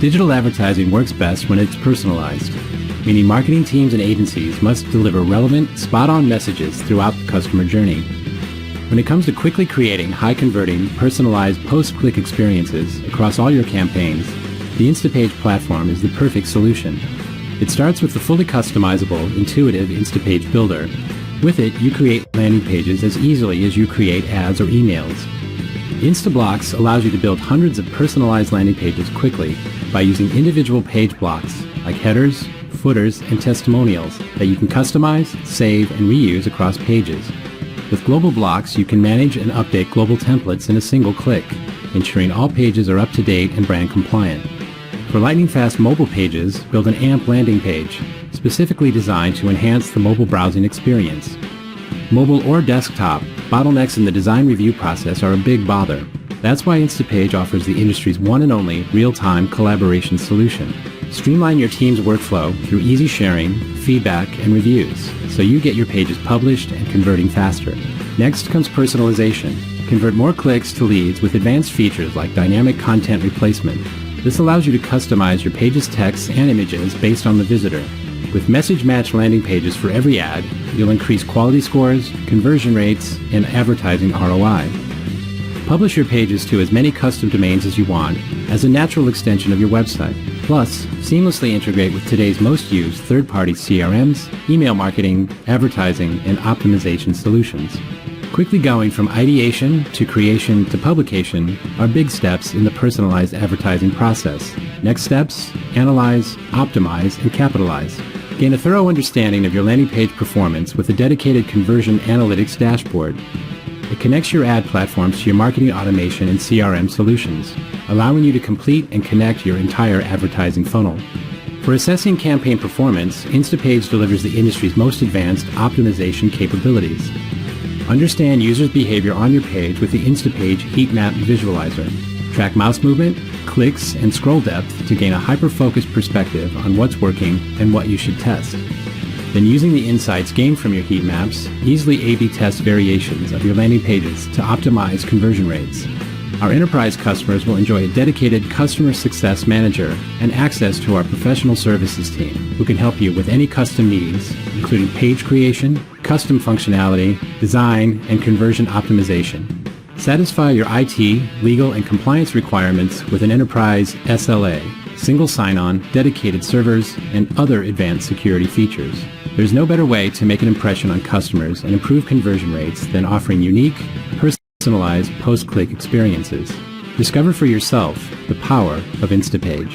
Digital advertising works best when it's personalized, meaning marketing teams and agencies must deliver relevant, spot-on messages throughout the customer journey. When it comes to quickly creating high-converting, personalized post-click experiences across all your campaigns, the Instapage platform is the perfect solution. It starts with the fully customizable, intuitive Instapage Builder. With it, you create landing pages as easily as you create ads or emails. Instablocks allows you to build hundreds of personalized landing pages quickly by using individual page blocks like headers, footers, and testimonials that you can customize, save, and reuse across pages. With global blocks, you can manage and update global templates in a single click, ensuring all pages are up to date and brand compliant. For lightning-fast mobile pages, build an AMP landing page, specifically designed to enhance the mobile browsing experience. Mobile or desktop, bottlenecks in the design review process are a big bother. That's why Instapage offers the industry's one and only real-time collaboration solution. Streamline your team's workflow through easy sharing, feedback, and reviews, so you get your pages published and converting faster. Next comes personalization. Convert more clicks to leads with advanced features like dynamic content replacement. This allows you to customize your page's text and images based on the visitor. With message-matched landing pages for every ad, you'll increase quality scores, conversion rates, and advertising ROI. Publish your pages to as many custom domains as you want as a natural extension of your website. Plus, seamlessly integrate with today's most used third-party CRMs, email marketing, advertising, and optimization solutions. Quickly going from ideation to creation to publication are big steps in the personalized advertising process. Next steps: analyze, optimize, and capitalize. Gain a thorough understanding of your landing page performance with a dedicated conversion analytics dashboard. It connects your ad platforms to your marketing automation and CRM solutions, allowing you to complete and connect your entire advertising funnel. For assessing campaign performance, Instapage delivers the industry's most advanced optimization capabilities. Understand users' behavior on your page with the Instapage Heat Map Visualizer. Track mouse movement, clicks, and scroll depth to gain a hyper-focused perspective on what's working and what you should test. Then, using the insights gained from your heat maps, easily A/B test variations of your landing pages to optimize conversion rates. Our enterprise customers will enjoy a dedicated customer success manager and access to our professional services team, who can help you with any custom needs, including page creation, custom functionality, design, and conversion optimization. Satisfy your IT, legal, and compliance requirements with an enterprise SLA, single sign-on, dedicated servers, and other advanced security features. There's no better way to make an impression on customers and improve conversion rates than offering unique, personalized post-click experiences. Discover for yourself the power of Instapage.